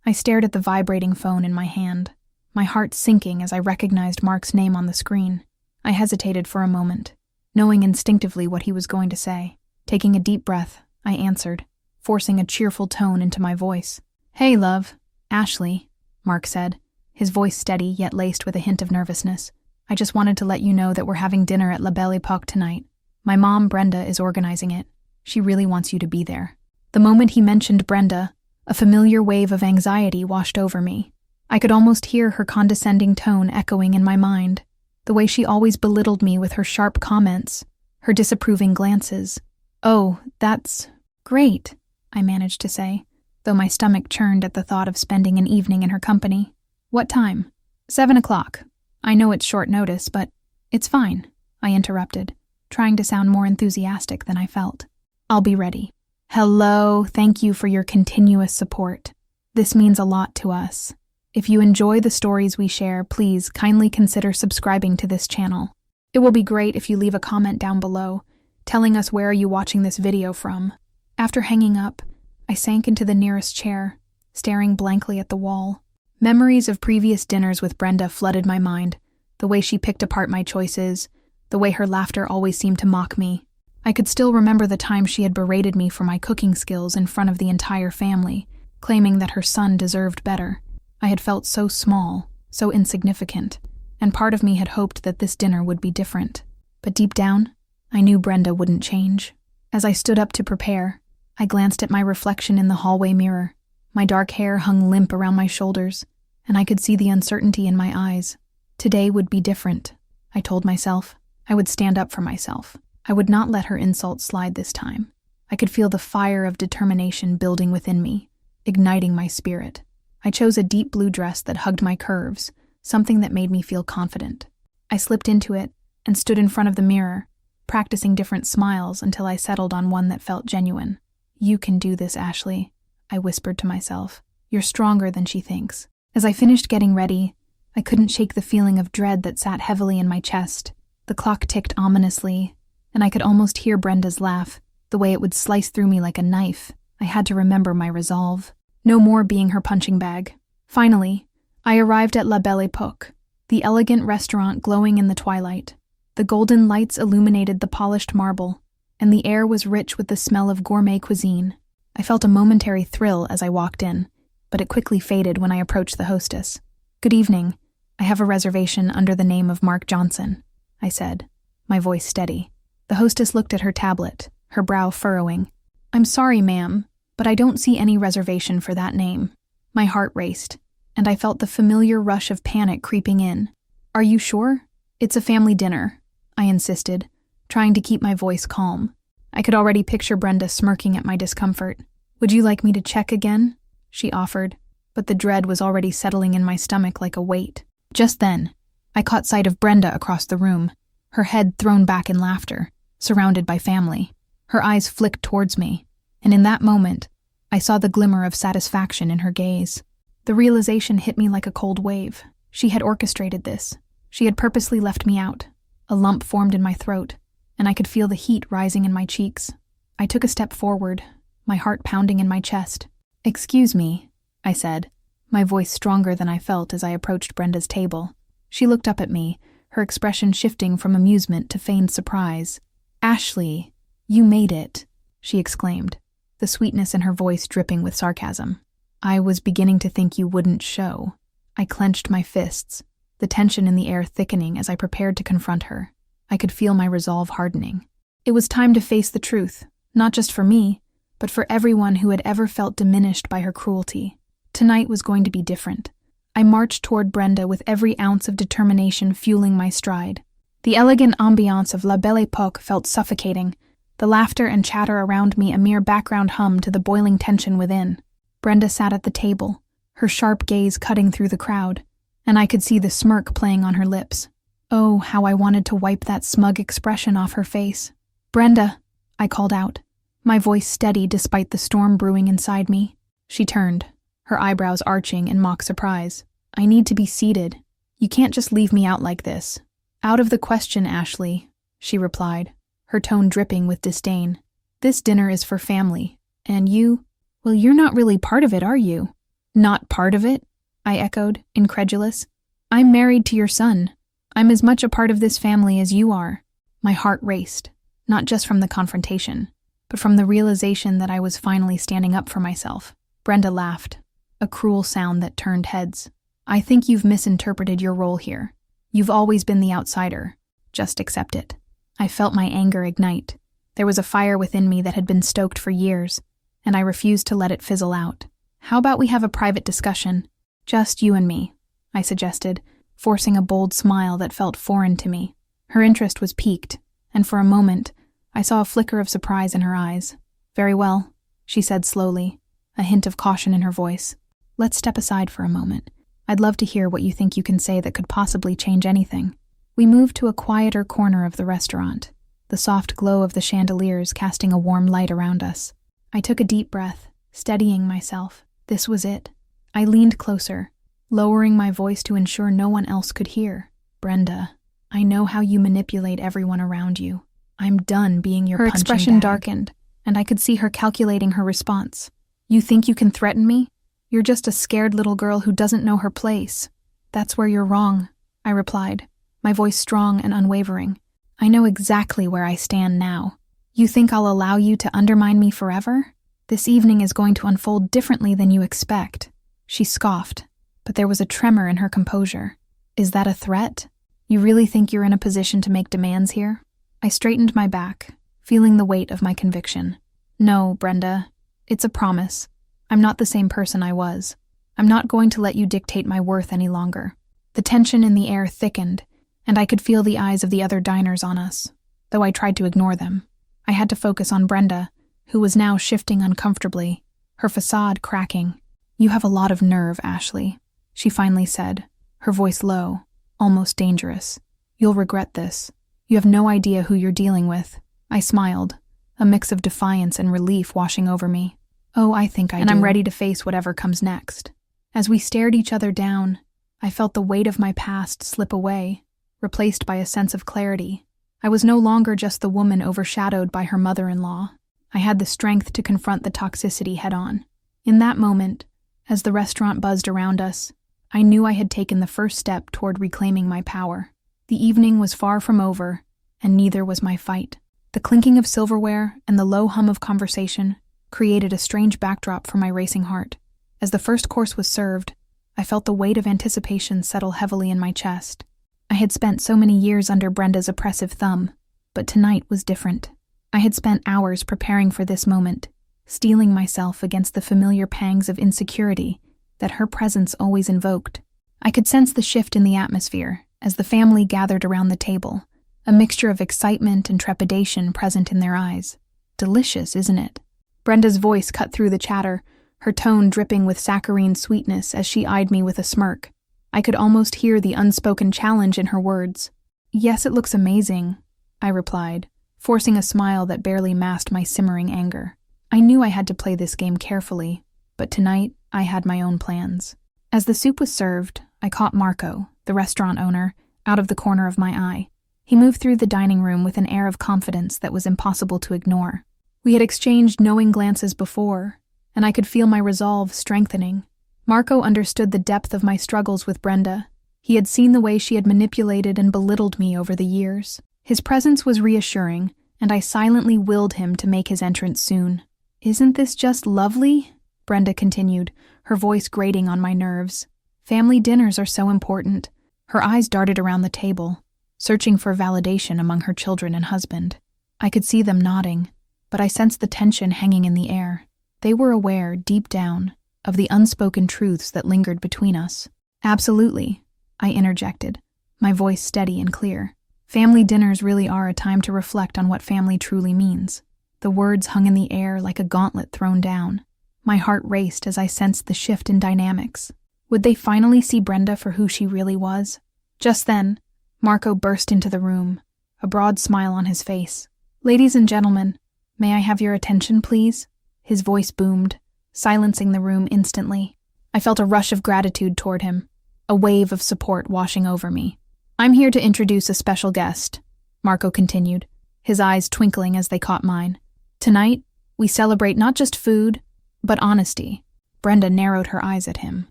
I stared at the vibrating phone in my hand, my heart sinking as I recognized Mark's name on the screen. I hesitated for a moment, knowing instinctively what he was going to say. Taking a deep breath, I answered, forcing a cheerful tone into my voice. "Hey, love. Ashley," Mark said, his voice steady yet laced with a hint of nervousness. "I just wanted to let you know that we're having dinner at La Belle Époque tonight. My mom, Brenda, is organizing it. She really wants you to be there." The moment he mentioned Brenda, a familiar wave of anxiety washed over me. I could almost hear her condescending tone echoing in my mind, the way she always belittled me with her sharp comments, her disapproving glances. "Oh, that's great," I managed to say, though my stomach churned at the thought of spending an evening in her company. "What time?" 7 o'clock. I know it's short notice, but it's fine," I interrupted, trying to sound more enthusiastic than I felt. "I'll be ready." Hello, thank you for your continuous support. This means a lot to us. If you enjoy the stories we share, please kindly consider subscribing to this channel. It will be great if you leave a comment down below, telling us where are you watching this video from. After hanging up, I sank into the nearest chair, staring blankly at the wall. Memories of previous dinners with Brenda flooded my mind, the way she picked apart my choices, the way her laughter always seemed to mock me. I could still remember the time she had berated me for my cooking skills in front of the entire family, claiming that her son deserved better. I had felt so small, so insignificant, and part of me had hoped that this dinner would be different. But deep down, I knew Brenda wouldn't change. As I stood up to prepare, I glanced at my reflection in the hallway mirror. My dark hair hung limp around my shoulders, and I could see the uncertainty in my eyes. Today would be different, I told myself. I would stand up for myself. I would not let her insult slide this time. I could feel the fire of determination building within me, igniting my spirit. I chose a deep blue dress that hugged my curves, something that made me feel confident. I slipped into it and stood in front of the mirror, practicing different smiles until I settled on one that felt genuine. "You can do this, Ashley," I whispered to myself. "You're stronger than she thinks." As I finished getting ready, I couldn't shake the feeling of dread that sat heavily in my chest. The clock ticked ominously, and I could almost hear Brenda's laugh, the way it would slice through me like a knife. I had to remember my resolve. No more being her punching bag. Finally, I arrived at La Belle Époque, the elegant restaurant glowing in the twilight. The golden lights illuminated the polished marble, and the air was rich with the smell of gourmet cuisine. I felt a momentary thrill as I walked in, but it quickly faded when I approached the hostess. "Good evening. I have a reservation under the name of Mark Johnson," I said, my voice steady. The hostess looked at her tablet, her brow furrowing. "I'm sorry, ma'am, but I don't see any reservation for that name." My heart raced, and I felt the familiar rush of panic creeping in. "Are you sure? It's a family dinner," I insisted, trying to keep my voice calm. I could already picture Brenda smirking at my discomfort. "Would you like me to check again?" she offered, but the dread was already settling in my stomach like a weight. Just then, I caught sight of Brenda across the room, her head thrown back in laughter, surrounded by family. Her eyes flicked towards me, and in that moment, I saw the glimmer of satisfaction in her gaze. The realization hit me like a cold wave. She had orchestrated this. She had purposely left me out. A lump formed in my throat, and I could feel the heat rising in my cheeks. I took a step forward, my heart pounding in my chest. "Excuse me," I said, my voice stronger than I felt as I approached Brenda's table. She looked up at me, her expression shifting from amusement to feigned surprise. "Ashley, you made it," she exclaimed, the sweetness in her voice dripping with sarcasm. "I was beginning to think you wouldn't show." I clenched my fists, the tension in the air thickening as I prepared to confront her. I could feel my resolve hardening. It was time to face the truth, not just for me, but for everyone who had ever felt diminished by her cruelty. Tonight was going to be different. I marched toward Brenda with every ounce of determination fueling my stride. The elegant ambiance of La Belle Époque felt suffocating, the laughter and chatter around me a mere background hum to the boiling tension within. Brenda sat at the table, her sharp gaze cutting through the crowd, and I could see the smirk playing on her lips. Oh, how I wanted to wipe that smug expression off her face. "Brenda," I called out, my voice steady despite the storm brewing inside me. She turned, her eyebrows arching in mock surprise. "I need to be seated. You can't just leave me out like this." "Out of the question, Ashley," she replied, her tone dripping with disdain. "This dinner is for family, and you, well, you're not really part of it, are you?" Not part of it? I echoed, incredulous. I'm married to your son. I'm as much a part of this family as you are. My heart raced, not just from the confrontation, but from the realization that I was finally standing up for myself. Brenda laughed, a cruel sound that turned heads. I think you've misinterpreted your role here. You've always been the outsider. Just accept it. I felt my anger ignite. There was a fire within me that had been stoked for years, and I refused to let it fizzle out. How about we have a private discussion? Just you and me, I suggested, forcing a bold smile that felt foreign to me. Her interest was piqued, and for a moment, I saw a flicker of surprise in her eyes. Very well, she said slowly, a hint of caution in her voice. Let's step aside for a moment. I'd love to hear what you think you can say that could possibly change anything. We moved to a quieter corner of the restaurant, the soft glow of the chandeliers casting a warm light around us. I took a deep breath, steadying myself. This was it. I leaned closer, lowering my voice to ensure no one else could hear. Brenda, I know how you manipulate everyone around you. I'm done being your punching bag. Her expression darkened, and I could see her calculating her response. You think you can threaten me? You're just a scared little girl who doesn't know her place. That's where you're wrong, I replied, my voice strong and unwavering. I know exactly where I stand now. You think I'll allow you to undermine me forever? This evening is going to unfold differently than you expect. She scoffed, but there was a tremor in her composure. Is that a threat? You really think you're in a position to make demands here? I straightened my back, feeling the weight of my conviction. No, Brenda, it's a promise. I'm not the same person I was. I'm not going to let you dictate my worth any longer. The tension in the air thickened, and I could feel the eyes of the other diners on us, though I tried to ignore them. I had to focus on Brenda, who was now shifting uncomfortably, her facade cracking. You have a lot of nerve, Ashley, she finally said, her voice low, almost dangerous. You'll regret this. You have no idea who you're dealing with. I smiled, a mix of defiance and relief washing over me. Oh, I think I do. And I'm ready to face whatever comes next. As we stared each other down, I felt the weight of my past slip away, replaced by a sense of clarity. I was no longer just the woman overshadowed by her mother-in-law. I had the strength to confront the toxicity head-on. In that moment, as the restaurant buzzed around us, I knew I had taken the first step toward reclaiming my power. The evening was far from over, and neither was my fight. The clinking of silverware and the low hum of conversation created a strange backdrop for my racing heart. As the first course was served, I felt the weight of anticipation settle heavily in my chest. I had spent so many years under Brenda's oppressive thumb, but tonight was different. I had spent hours preparing for this moment, steeling myself against the familiar pangs of insecurity that her presence always invoked. I could sense the shift in the atmosphere as the family gathered around the table, a mixture of excitement and trepidation present in their eyes. Delicious, isn't it? Brenda's voice cut through the chatter, her tone dripping with saccharine sweetness as she eyed me with a smirk. I could almost hear the unspoken challenge in her words. Yes, it looks amazing, I replied, forcing a smile that barely masked my simmering anger. I knew I had to play this game carefully, but tonight I had my own plans. As the soup was served, I caught Marco, the restaurant owner, out of the corner of my eye. He moved through the dining room with an air of confidence that was impossible to ignore. We had exchanged knowing glances before, and I could feel my resolve strengthening. Marco understood the depth of my struggles with Brenda. He had seen the way she had manipulated and belittled me over the years. His presence was reassuring, and I silently willed him to make his entrance soon. Isn't this just lovely? Brenda continued, her voice grating on my nerves. Family dinners are so important. Her eyes darted around the table, searching for validation among her children and husband. I could see them nodding, but I sensed the tension hanging in the air. They were aware, deep down, of the unspoken truths that lingered between us. Absolutely, I interjected, my voice steady and clear. Family dinners really are a time to reflect on what family truly means. The words hung in the air like a gauntlet thrown down. My heart raced as I sensed the shift in dynamics. Would they finally see Brenda for who she really was? Just then, Marco burst into the room, a broad smile on his face. Ladies and gentlemen, may I have your attention, please? His voice boomed, silencing the room instantly. I felt a rush of gratitude toward him, a wave of support washing over me. I'm here to introduce a special guest, Marco continued, his eyes twinkling as they caught mine. Tonight, we celebrate not just food, but honesty. Brenda narrowed her eyes at him.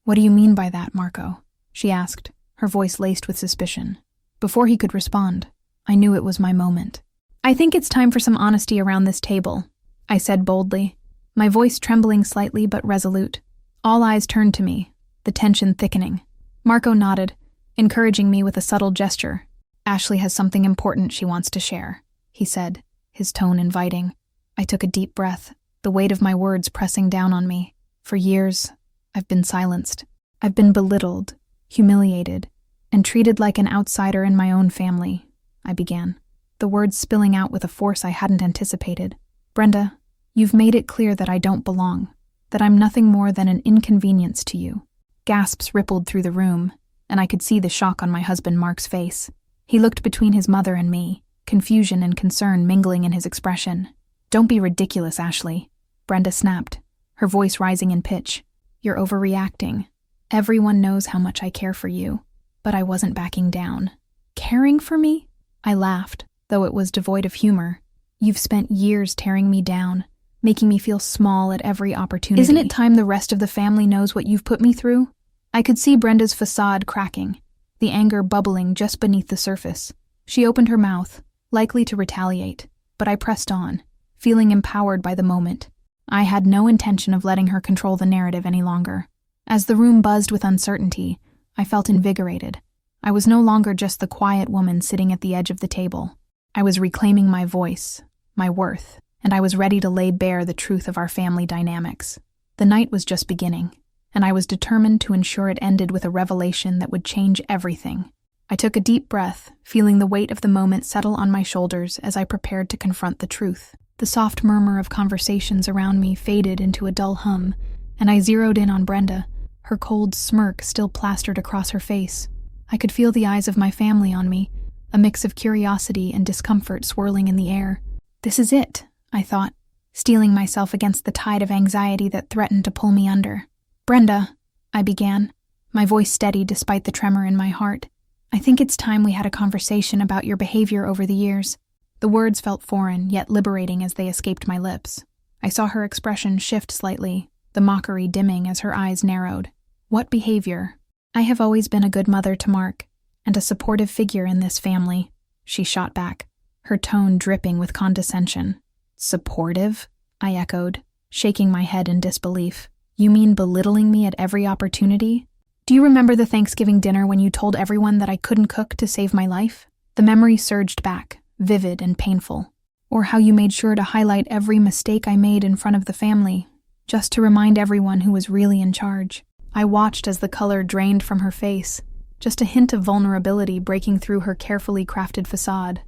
"What do you mean by that, Marco?" she asked, her voice laced with suspicion. Before he could respond, I knew it was my moment. "I think it's time for some honesty around this table," I said boldly, my voice trembling slightly but resolute. All eyes turned to me, the tension thickening. Marco nodded, encouraging me with a subtle gesture. "Ashley has something important she wants to share," he said, his tone inviting. I took a deep breath, the weight of my words pressing down on me. For years, I've been silenced. I've been belittled, humiliated, and treated like an outsider in my own family, I began, the words spilling out with a force I hadn't anticipated. "Brenda, you've made it clear that I don't belong, that I'm nothing more than an inconvenience to you." Gasps rippled through the room, and I could see the shock on my husband Mark's face. He looked between his mother and me, confusion and concern mingling in his expression. "Don't be ridiculous, Ashley," Brenda snapped, her voice rising in pitch. "You're overreacting. Everyone knows how much I care for you." But I wasn't backing down. "Caring for me?" I laughed, though it was devoid of humor. "You've spent years tearing me down, making me feel small at every opportunity. Isn't it time the rest of the family knows what you've put me through?" I could see Brenda's facade cracking, the anger bubbling just beneath the surface. She opened her mouth, likely to retaliate, but I pressed on, feeling empowered by the moment. I had no intention of letting her control the narrative any longer. As the room buzzed with uncertainty, I felt invigorated. I was no longer just the quiet woman sitting at the edge of the table. I was reclaiming my voice, my worth, and I was ready to lay bare the truth of our family dynamics. The night was just beginning, and I was determined to ensure it ended with a revelation that would change everything. I took a deep breath, feeling the weight of the moment settle on my shoulders as I prepared to confront the truth. The soft murmur of conversations around me faded into a dull hum, and I zeroed in on Brenda, her cold smirk still plastered across her face. I could feel the eyes of my family on me, a mix of curiosity and discomfort swirling in the air. This is it, I thought, steeling myself against the tide of anxiety that threatened to pull me under. "Brenda," I began, my voice steady despite the tremor in my heart. "I think it's time we had a conversation about your behavior over the years." The words felt foreign, yet liberating as they escaped my lips. I saw her expression shift slightly, the mockery dimming as her eyes narrowed. "What behavior?" "I have always been a good mother to Mark, and a supportive figure in this family," she shot back, her tone dripping with condescension. "Supportive?" I echoed, shaking my head in disbelief. "You mean belittling me at every opportunity? Do you remember the Thanksgiving dinner when you told everyone that I couldn't cook to save my life?" The memory surged back, vivid and painful. "Or how you made sure to highlight every mistake I made in front of the family, just to remind everyone who was really in charge." I watched as the color drained from her face, just a hint of vulnerability breaking through her carefully crafted facade.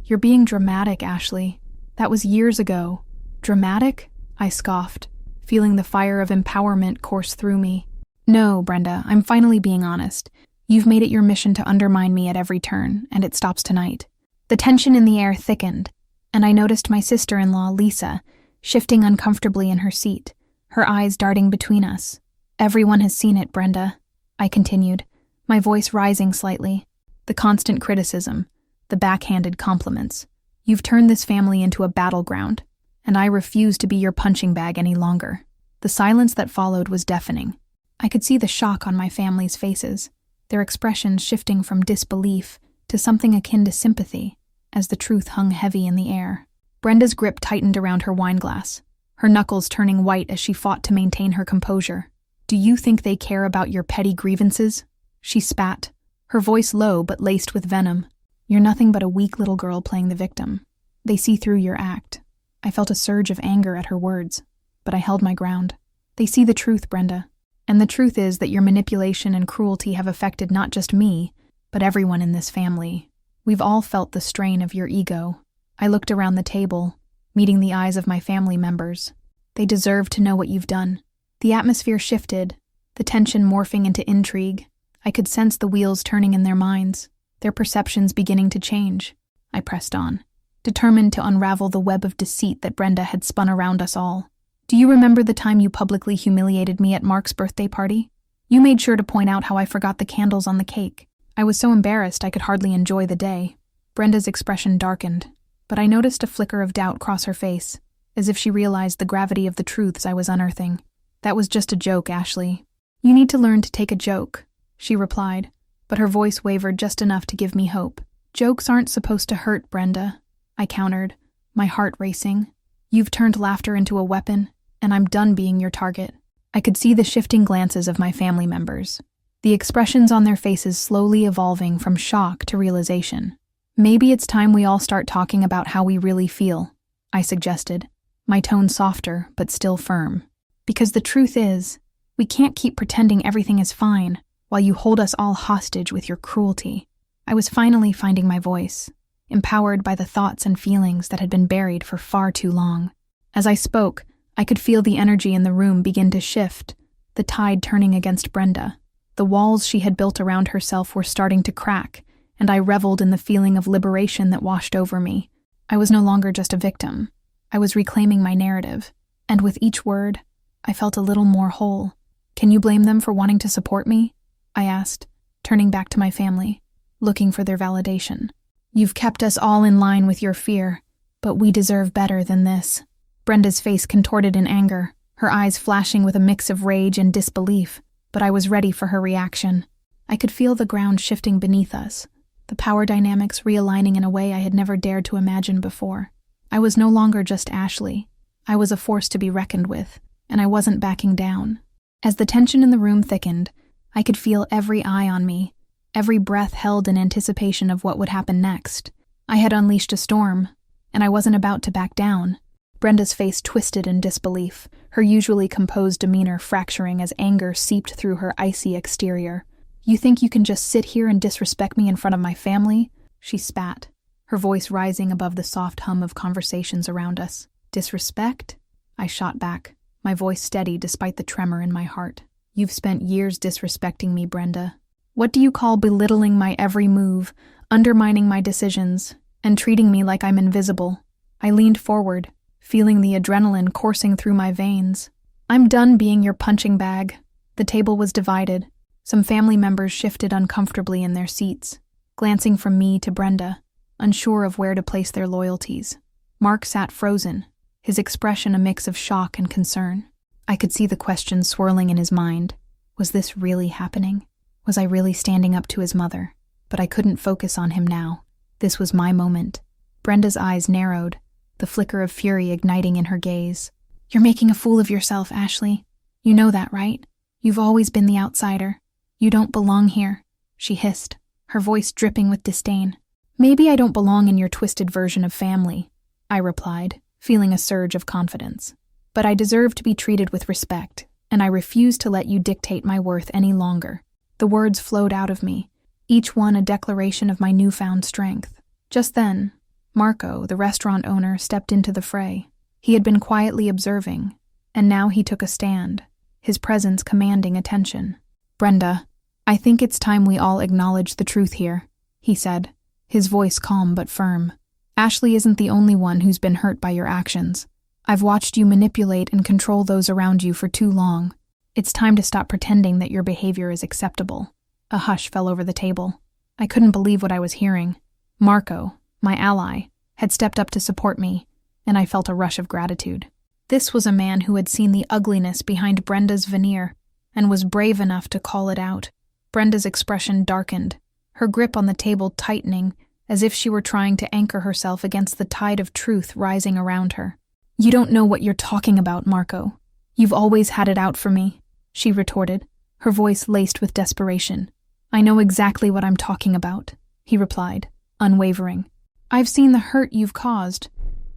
"You're being dramatic, Ashley. That was years ago." "Dramatic?" I scoffed, feeling the fire of empowerment course through me. "No, Brenda, I'm finally being honest. You've made it your mission to undermine me at every turn, and it stops tonight." The tension in the air thickened, and I noticed my sister-in-law, Lisa, shifting uncomfortably in her seat, her eyes darting between us. "Everyone has seen it, Brenda," I continued, my voice rising slightly. "The constant criticism, the backhanded compliments. You've turned this family into a battleground, and I refuse to be your punching bag any longer." The silence that followed was deafening. I could see the shock on my family's faces, their expressions shifting from disbelief to something akin to sympathy, as the truth hung heavy in the air. Brenda's grip tightened around her wineglass, her knuckles turning white as she fought to maintain her composure. "Do you think they care about your petty grievances?" She spat, her voice low but laced with venom. "You're nothing but a weak little girl playing the victim. They see through your act." I felt a surge of anger at her words, but I held my ground. "They see the truth, Brenda. And the truth is that your manipulation and cruelty have affected not just me, but everyone in this family. We've all felt the strain of your ego." I looked around the table, meeting the eyes of my family members. "They deserve to know what you've done." The atmosphere shifted, the tension morphing into intrigue. I could sense the wheels turning in their minds, their perceptions beginning to change. I pressed on, determined to unravel the web of deceit that Brenda had spun around us all. "Do you remember the time you publicly humiliated me at Mark's birthday party? You made sure to point out how I forgot the candles on the cake. I was so embarrassed I could hardly enjoy the day." Brenda's expression darkened, but I noticed a flicker of doubt cross her face, as if she realized the gravity of the truths I was unearthing. "That was just a joke, Ashley." "You need to learn to take a joke," she replied, but her voice wavered just enough to give me hope. "Jokes aren't supposed to hurt, Brenda," I countered, my heart racing. "You've turned laughter into a weapon, and I'm done being your target." I could see the shifting glances of my family members, the expressions on their faces slowly evolving from shock to realization. "Maybe it's time we all start talking about how we really feel," I suggested, my tone softer but still firm. "Because the truth is, we can't keep pretending everything is fine while you hold us all hostage with your cruelty." I was finally finding my voice, empowered by the thoughts and feelings that had been buried for far too long. As I spoke, I could feel the energy in the room begin to shift, the tide turning against Brenda. The walls she had built around herself were starting to crack, and I reveled in the feeling of liberation that washed over me. I was no longer just a victim. I was reclaiming my narrative, and with each word, I felt a little more whole. "Can you blame them for wanting to support me?" I asked, turning back to my family, looking for their validation. "You've kept us all in line with your fear, but we deserve better than this." Brenda's face contorted in anger, her eyes flashing with a mix of rage and disbelief, but I was ready for her reaction. I could feel the ground shifting beneath us, the power dynamics realigning in a way I had never dared to imagine before. I was no longer just Ashley. I was a force to be reckoned with, and I wasn't backing down. As the tension in the room thickened, I could feel every eye on me, every breath held in anticipation of what would happen next. I had unleashed a storm, and I wasn't about to back down. Brenda's face twisted in disbelief, her usually composed demeanor fracturing as anger seeped through her icy exterior. "You think you can just sit here and disrespect me in front of my family?" she spat, her voice rising above the soft hum of conversations around us. "Disrespect?" I shot back, my voice steady despite the tremor in my heart. "You've spent years disrespecting me, Brenda. What do you call belittling my every move, undermining my decisions, and treating me like I'm invisible?" I leaned forward, feeling the adrenaline coursing through my veins. "I'm done being your punching bag." The table was divided. Some family members shifted uncomfortably in their seats, glancing from me to Brenda, unsure of where to place their loyalties. Mark sat frozen, his expression a mix of shock and concern. I could see the questions swirling in his mind. Was this really happening? Was I really standing up to his mother? But I couldn't focus on him now. This was my moment. Brenda's eyes narrowed, the flicker of fury igniting in her gaze. "You're making a fool of yourself, Ashley. You know that, right? You've always been the outsider. You don't belong here," she hissed, her voice dripping with disdain. "Maybe I don't belong in your twisted version of family," I replied, feeling a surge of confidence. "But I deserve to be treated with respect, and I refuse to let you dictate my worth any longer." The words flowed out of me, each one a declaration of my newfound strength. Just then, Marco, the restaurant owner, stepped into the fray. He had been quietly observing, and now he took a stand, his presence commanding attention. "Brenda, I think it's time we all acknowledge the truth here," he said, his voice calm but firm. "Ashley isn't the only one who's been hurt by your actions. I've watched you manipulate and control those around you for too long. It's time to stop pretending that your behavior is acceptable." A hush fell over the table. I couldn't believe what I was hearing. Marco, my ally, had stepped up to support me, and I felt a rush of gratitude. This was a man who had seen the ugliness behind Brenda's veneer and was brave enough to call it out. Brenda's expression darkened, her grip on the table tightening as if she were trying to anchor herself against the tide of truth rising around her. "You don't know what you're talking about, Marco. You've always had it out for me," she retorted, her voice laced with desperation. "I know exactly what I'm talking about," he replied, unwavering. "I've seen the hurt you've caused,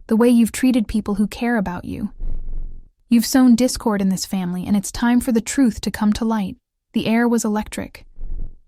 the way you've treated people who care about you. You've sown discord in this family, and it's time for the truth to come to light." The air was electric,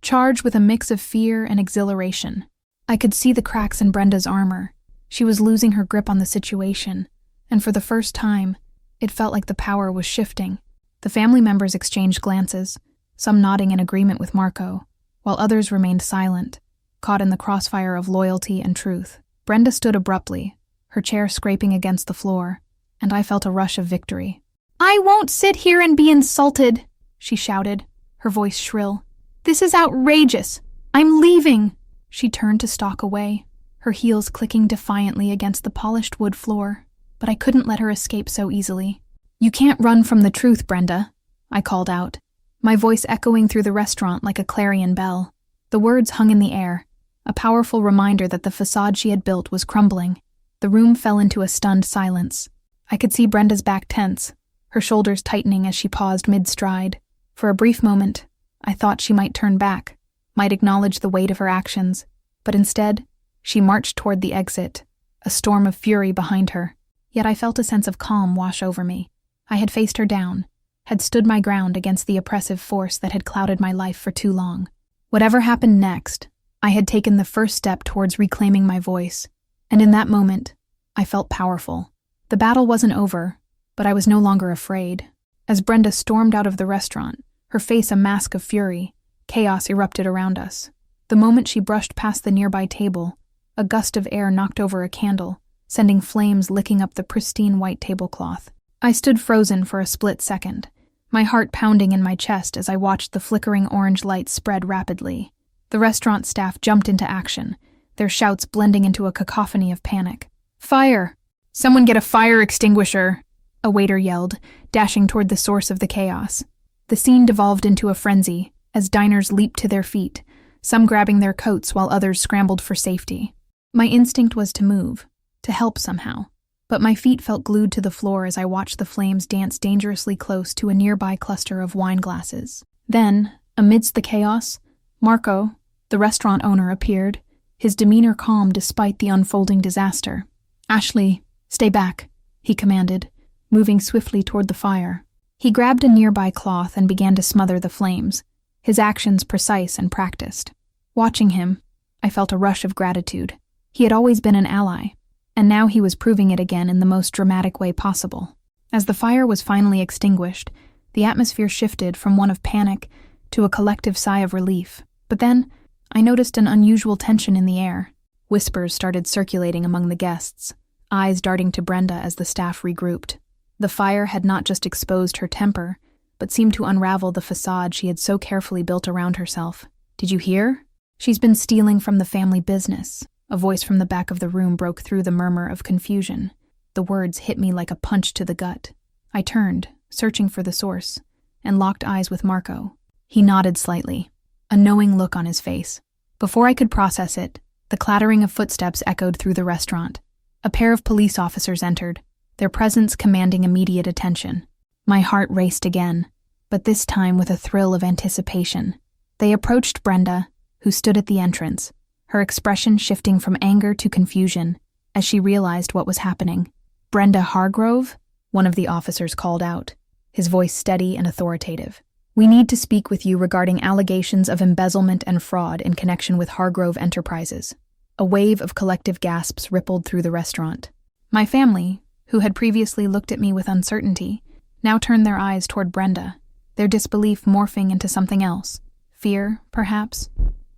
charged with a mix of fear and exhilaration. I could see the cracks in Brenda's armor. She was losing her grip on the situation, and for the first time, it felt like the power was shifting. The family members exchanged glances, some nodding in agreement with Marco, while others remained silent, caught in the crossfire of loyalty and truth. Brenda stood abruptly, her chair scraping against the floor, and I felt a rush of victory. "I won't sit here and be insulted," she shouted, her voice shrill. "This is outrageous. I'm leaving." She turned to stalk away, her heels clicking defiantly against the polished wood floor, but I couldn't let her escape so easily. "You can't run from the truth, Brenda," I called out, my voice echoing through the restaurant like a clarion bell. The words hung in the air, a powerful reminder that the facade she had built was crumbling. The room fell into a stunned silence. I could see Brenda's back tense, her shoulders tightening as she paused mid-stride. For a brief moment, I thought she might turn back, might acknowledge the weight of her actions, but instead, she marched toward the exit, a storm of fury behind her. Yet I felt a sense of calm wash over me. I had faced her down, had stood my ground against the oppressive force that had clouded my life for too long. Whatever happened next, I had taken the first step towards reclaiming my voice, and in that moment, I felt powerful. The battle wasn't over, but I was no longer afraid. As Brenda stormed out of the restaurant, her face a mask of fury, chaos erupted around us. The moment she brushed past the nearby table, a gust of air knocked over a candle, sending flames licking up the pristine white tablecloth. I stood frozen for a split second, my heart pounding in my chest as I watched the flickering orange light spread rapidly. The restaurant staff jumped into action, their shouts blending into a cacophony of panic. "Fire! Someone get a fire extinguisher!" a waiter yelled, dashing toward the source of the chaos. The scene devolved into a frenzy as diners leaped to their feet, some grabbing their coats while others scrambled for safety. My instinct was to move, to help somehow, but my feet felt glued to the floor as I watched the flames dance dangerously close to a nearby cluster of wine glasses. Then, amidst the chaos, Marco, the restaurant owner, appeared, his demeanor calm despite the unfolding disaster. "Ashley, stay back," he commanded, moving swiftly toward the fire. He grabbed a nearby cloth and began to smother the flames, his actions precise and practiced. Watching him, I felt a rush of gratitude. He had always been an ally, and now he was proving it again in the most dramatic way possible. As the fire was finally extinguished, the atmosphere shifted from one of panic to a collective sigh of relief. But then, I noticed an unusual tension in the air. Whispers started circulating among the guests, eyes darting to Brenda as the staff regrouped. The fire had not just exposed her temper, but seemed to unravel the facade she had so carefully built around herself. "Did you hear? She's been stealing from the family business." A voice from the back of the room broke through the murmur of confusion. The words hit me like a punch to the gut. I turned, searching for the source, and locked eyes with Marco. He nodded slightly, a knowing look on his face. Before I could process it, the clattering of footsteps echoed through the restaurant. A pair of police officers entered, their presence commanding immediate attention. My heart raced again, but this time with a thrill of anticipation. They approached Brenda, who stood at the entrance, her expression shifting from anger to confusion as she realized what was happening. "Brenda Hargrove?" one of the officers called out, his voice steady and authoritative. "We need to speak with you regarding allegations of embezzlement and fraud in connection with Hargrove Enterprises." A wave of collective gasps rippled through the restaurant. My family, who had previously looked at me with uncertainty, now turned their eyes toward Brenda, their disbelief morphing into something else. Fear, perhaps,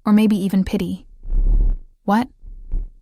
or maybe even pity. "What?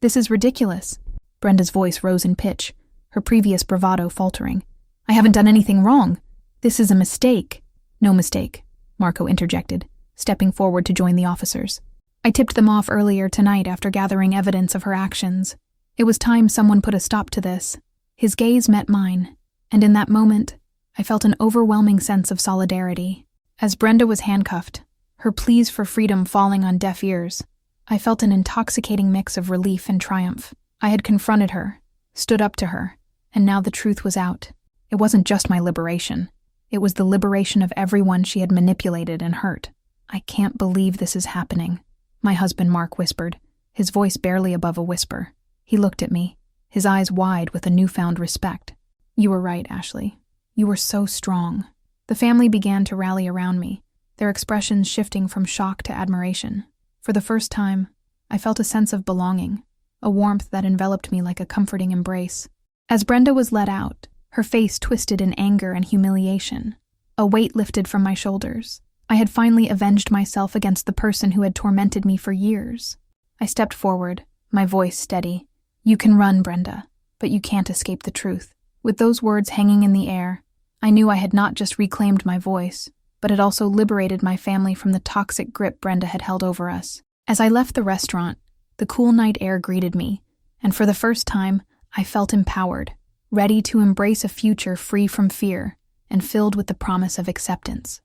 This is ridiculous." Brenda's voice rose in pitch, her previous bravado faltering. "I haven't done anything wrong. This is a mistake." "No mistake," Marco interjected, stepping forward to join the officers. "I tipped them off earlier tonight after gathering evidence of her actions. It was time someone put a stop to this." His gaze met mine, and in that moment, I felt an overwhelming sense of solidarity. As Brenda was handcuffed, her pleas for freedom falling on deaf ears, I felt an intoxicating mix of relief and triumph. I had confronted her, stood up to her, and now the truth was out. It wasn't just my liberation. It was the liberation of everyone she had manipulated and hurt. "I can't believe this is happening," my husband Mark whispered, his voice barely above a whisper. He looked at me, his eyes wide with a newfound respect. "You were right, Ashley. You were so strong." The family began to rally around me, their expressions shifting from shock to admiration. For the first time, I felt a sense of belonging, a warmth that enveloped me like a comforting embrace. As Brenda was let out, her face twisted in anger and humiliation. A weight lifted from my shoulders. I had finally avenged myself against the person who had tormented me for years. I stepped forward, my voice steady. "You can run, Brenda, but you can't escape the truth." With those words hanging in the air, I knew I had not just reclaimed my voice, but had also liberated my family from the toxic grip Brenda had held over us. As I left the restaurant, the cool night air greeted me, and for the first time, I felt empowered, ready to embrace a future free from fear, and filled with the promise of acceptance.